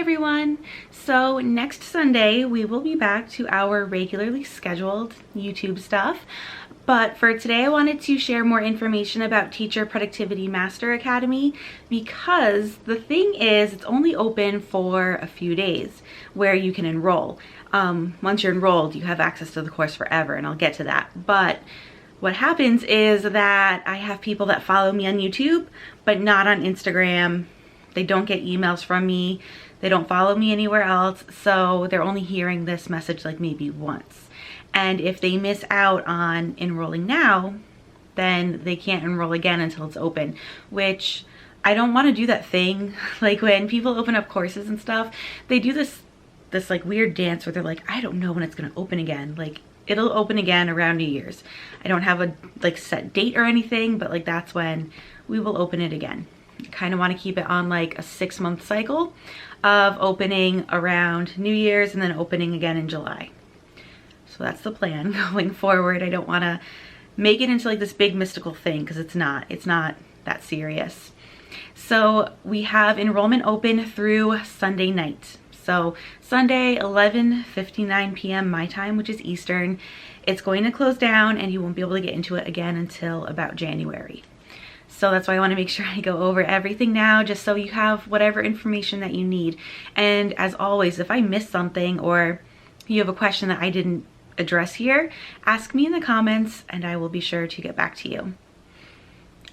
everyone! So next Sunday we will be back to our regularly scheduled YouTube stuff. But for today I wanted to share more information about Teacher Productivity Master Academy because the thing is it's only open for a few days where you can enroll. Once you're enrolled you have access to the course forever, and I'll get to that. But what happens is that I have people that follow me on YouTube but not on Instagram. They don't get emails from me. They don't follow me anywhere else. So they're only hearing this message like maybe once. And if they miss out on enrolling now, then they can't enroll again until it's open, which I don't want to do that thing. Like when people open up courses and stuff, they do this like weird dance where they're like, I don't know when it's going to open again. Like it'll open again around New Year's. I don't have a like set date or anything, but like that's when we will open it again. I kind of want to keep it on like a 6-month cycle of opening around New Year's and then opening again in July. So that's the plan going forward. I don't want to make it into like this big mystical thing because it's not that serious. So we have enrollment open through Sunday night. So Sunday 11:59 p.m. my time, which is Eastern. It's going to close down and you won't be able to get into it again until about January. So that's why I want to make sure I go over everything now, just so you have whatever information that you need. And as always, if I miss something or you have a question that I didn't address here, ask me in the comments and I will be sure to get back to you.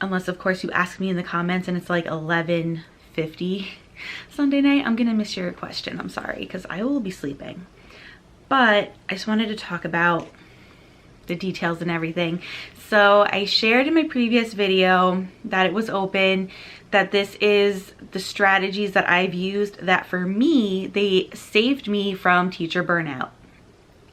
Unless of course you ask me in the comments and it's like 11:50 Sunday night, I'm gonna miss your question. I'm sorry, because I will be sleeping. But I just wanted to talk about the details and everything. So I shared in my previous video that it was open, that this is the strategies that I've used that for me, they saved me from teacher burnout.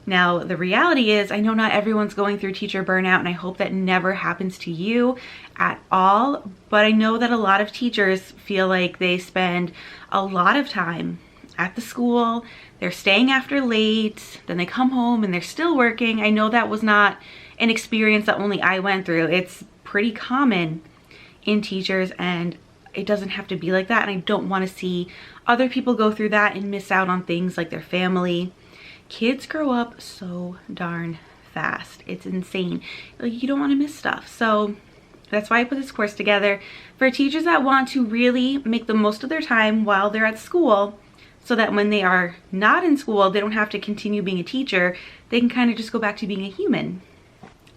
Now, the reality is I know not everyone's going through teacher burnout, and I hope that never happens to you at all, but I know that a lot of teachers feel like they spend a lot of time at the school, they're staying after late, then they come home and they're still working. I know that was not an experience that only I went through. It's pretty common in teachers, and it doesn't have to be like that, and I don't want to see other people go through that and miss out on things like their family. Kids grow up so darn fast. It's insane. Like, you don't want to miss stuff. So that's why I put this course together for teachers that want to really make the most of their time while they're at school, so that when they are not in school, they don't have to continue being a teacher. They can kind of just go back to being a human.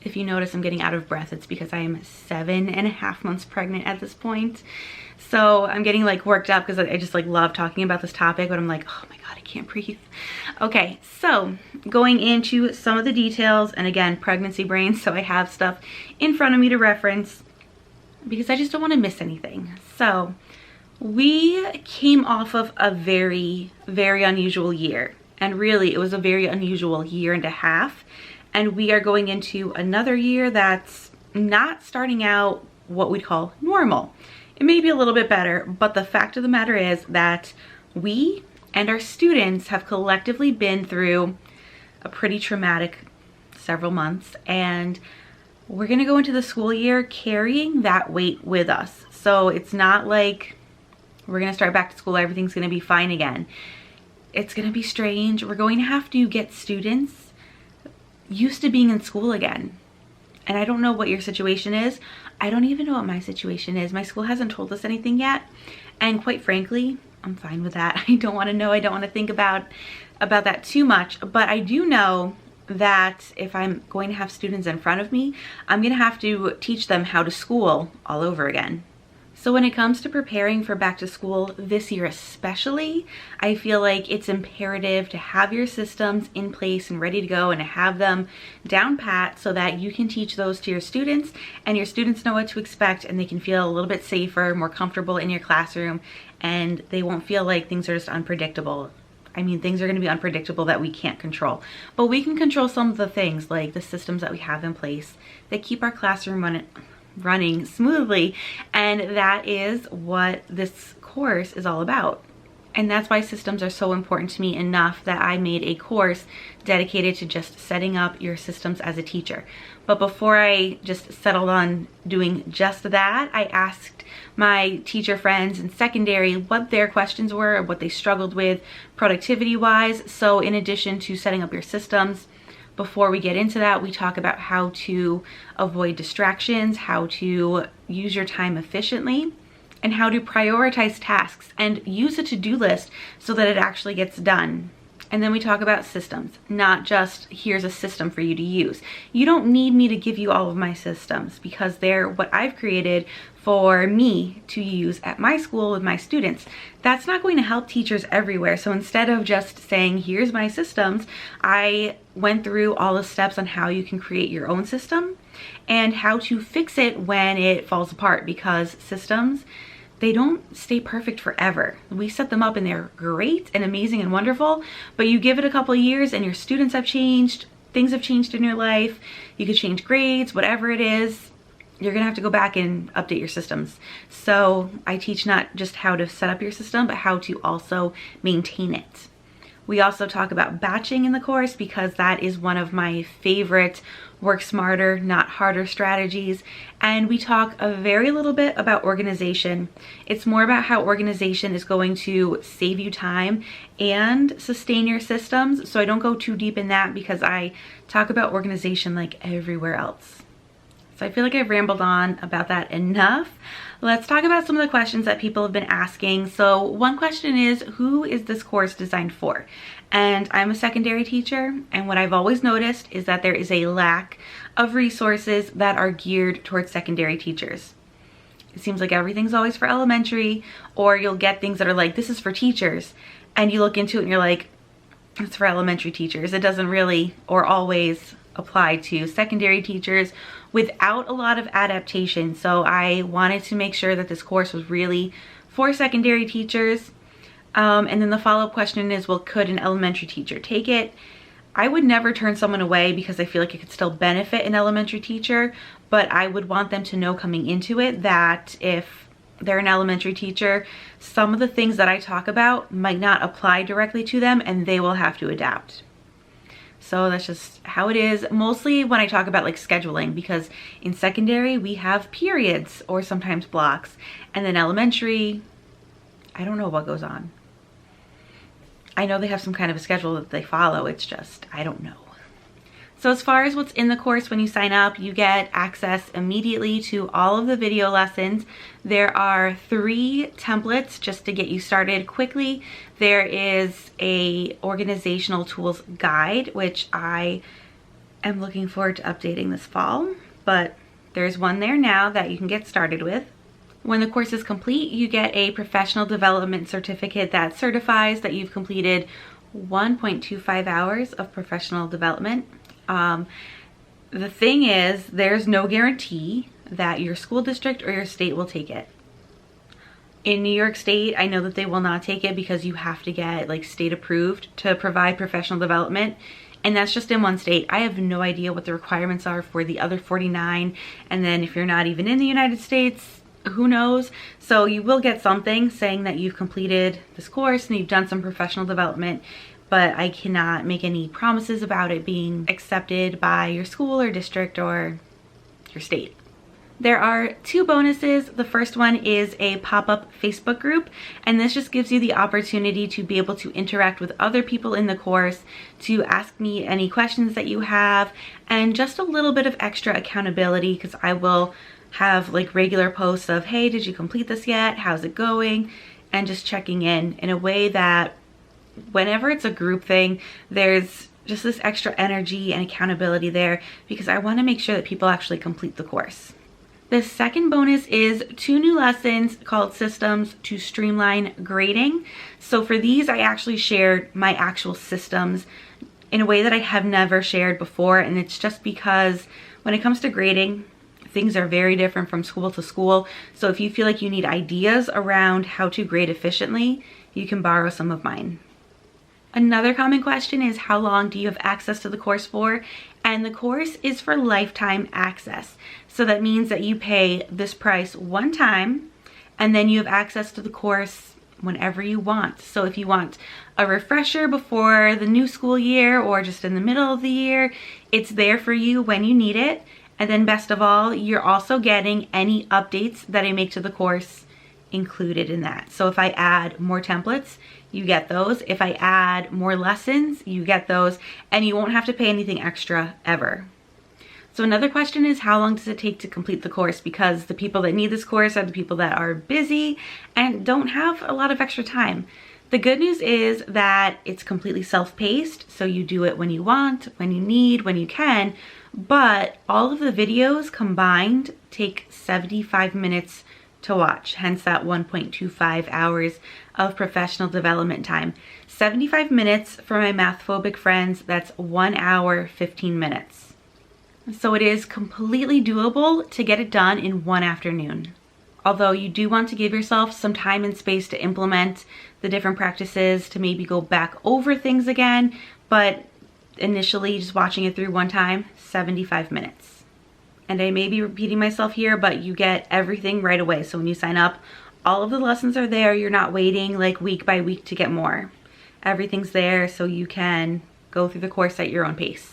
If you notice I'm getting out of breath, it's because I am 7.5 months pregnant at this point. So I'm getting like worked up because I just like love talking about this topic, but I'm like, oh my God, I can't breathe. Okay, so going into some of the details, and again, pregnancy brain, so I have stuff in front of me to reference because I just don't want to miss anything. So we came off of a very, very unusual year, and really it was a very unusual year and a half. And we are going into another year that's not starting out what we'd call normal. It may be a little bit better, but the fact of the matter is that we and our students have collectively been through a pretty traumatic several months, and we're gonna go into the school year carrying that weight with us. So it's not like we're gonna start back to school, everything's gonna be fine again. It's gonna be strange. We're going to have to get students used to being in school again. And I don't know what your situation is. I don't even know what my situation is. My school hasn't told us anything yet. And quite frankly, I'm fine with that. I don't want to know. I don't want to think about that too much. But I do know that if I'm going to have students in front of me, I'm going to have to teach them how to school all over again. So when it comes to preparing for back to school this year especially, I feel like it's imperative to have your systems in place and ready to go, and to have them down pat so that you can teach those to your students and your students know what to expect, and they can feel a little bit safer, more comfortable in your classroom, and they won't feel like things are just unpredictable. I mean, things are going to be unpredictable that we can't control, but we can control some of the things, like the systems that we have in place that keep our classroom running smoothly. And that is what this course is all about. And that's why systems are so important to me enough that I made a course dedicated to just setting up your systems as a teacher. But before I just settled on doing just that, I asked my teacher friends in secondary what their questions were, what they struggled with productivity-wise. So in addition to setting up your systems, before we get into that, we talk about how to avoid distractions, how to use your time efficiently, and how to prioritize tasks and use a to-do list so that it actually gets done. And then we talk about systems, not just here's a system for you to use. You don't need me to give you all of my systems because they're what I've created for me to use at my school with my students. That's not going to help teachers everywhere. So instead of just saying, here's my systems, I went through all the steps on how you can create your own system and how to fix it when it falls apart, because systems, they don't stay perfect forever. We set them up and they're great and amazing and wonderful, but you give it a couple of years and your students have changed, things have changed in your life, you could change grades, whatever it is, you're gonna have to go back and update your systems. So I teach not just how to set up your system, but how to also maintain it. We also talk about batching in the course because that is one of my favorite work smarter, not harder strategies. And we talk a very little bit about organization. It's more about how organization is going to save you time and sustain your systems. So I don't go too deep in that because I talk about organization like everywhere else. So I feel like I've rambled on about that enough. Let's talk about some of the questions that people have been asking. So one question is, who is this course designed for? And I'm a secondary teacher, and what I've always noticed is that there is a lack of resources that are geared towards secondary teachers. It seems like everything's always for elementary, or you'll get things that are like, this is for teachers, and you look into it and you're like, it's for elementary teachers. It doesn't really or always apply to secondary teachers without a lot of adaptation. So I wanted to make sure that this course was really for secondary teachers. And then the follow-up question is, well, could an elementary teacher take it? I would never turn someone away because I feel like it could still benefit an elementary teacher, but I would want them to know coming into it that if they're an elementary teacher, some of the things that I talk about might not apply directly to them and they will have to adapt. So that's just how it is, mostly when I talk about like scheduling, because in secondary we have periods or sometimes blocks, and then elementary, I don't know what goes on. I know they have some kind of a schedule that they follow, it's just, I don't know. So as far as what's in the course, when you sign up, you get access immediately to all of the video lessons. There are 3 templates just to get you started quickly. There is a organizational tools guide, which I am looking forward to updating this fall, but there's one there now that you can get started with. When the course is complete, you get a professional development certificate that certifies that you've completed 1.25 hours of professional development. The thing is, there's no guarantee that your school district or your state will take it. In New York State, I know that they will not take it because you have to get like state approved to provide professional development. And that's just in one state. I have no idea what the requirements are for the other 49. And then if you're not even in the United States, who knows? So you will get something saying that you've completed this course and you've done some professional development, but I cannot make any promises about it being accepted by your school or district or your state. There are 2 bonuses. The first one is a pop-up Facebook group, and this just gives you the opportunity to be able to interact with other people in the course, to ask me any questions that you have, and just a little bit of extra accountability because I will have like regular posts of, hey, did you complete this yet? How's it going? And just checking in a way that whenever it's a group thing, there's just this extra energy and accountability there because I want to make sure that people actually complete the course. The second bonus is 2 new lessons called Systems to Streamline Grading. So for these, I actually shared my actual systems in a way that I have never shared before, and it's just because when it comes to grading, things are very different from school to school. So if you feel like you need ideas around how to grade efficiently, you can borrow some of mine. Another common question is, how long do you have access to the course for? And the course is for lifetime access. So that means that you pay this price one time and then you have access to the course whenever you want. So if you want a refresher before the new school year or just in the middle of the year, it's there for you when you need it. And then best of all, you're also getting any updates that I make to the course included in that. So if I add more templates, you get those. If I add more lessons, you get those, and you won't have to pay anything extra ever. So another question is, how long does it take to complete the course? Because the people that need this course are the people that are busy and don't have a lot of extra time. The good news is that it's completely self-paced, so you do it when you want, when you need, when you can, but all of the videos combined take 75 minutes to watch, hence that 1.25 hours of professional development time. 75 minutes for my math-phobic friends, that's 1 hour, 15 minutes. So it is completely doable to get it done in one afternoon. Although you do want to give yourself some time and space to implement the different practices, to maybe go back over things again, but initially just watching it through one time, 75 minutes. And I may be repeating myself here, but you get everything right away. So when you sign up, all of the lessons are there. You're not waiting like week by week to get more. Everything's there so you can go through the course at your own pace.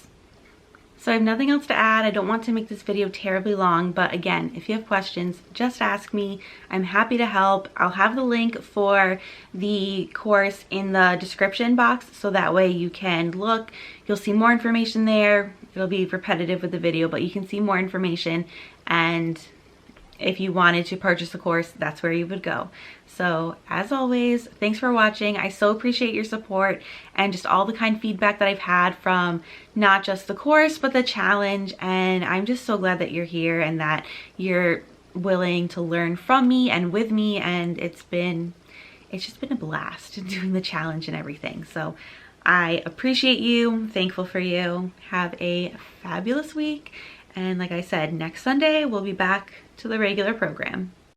So I have nothing else to add. I don't want to make this video terribly long, but again, if you have questions, just ask me. I'm happy to help. I'll have the link for the course in the description box, so that way you can look. You'll see more information there. It'll be repetitive with the video, but you can see more information, and if you wanted to purchase the course, that's where you would go. So as always, thanks for watching. I so appreciate your support and just all the kind feedback that I've had from not just the course, but the challenge. And I'm just so glad that you're here and that you're willing to learn from me and with me. And it's just been a blast doing the challenge and everything. So I appreciate you. I'm thankful for you. Have a fabulous week. And like I said, next Sunday, we'll be back to the regular program.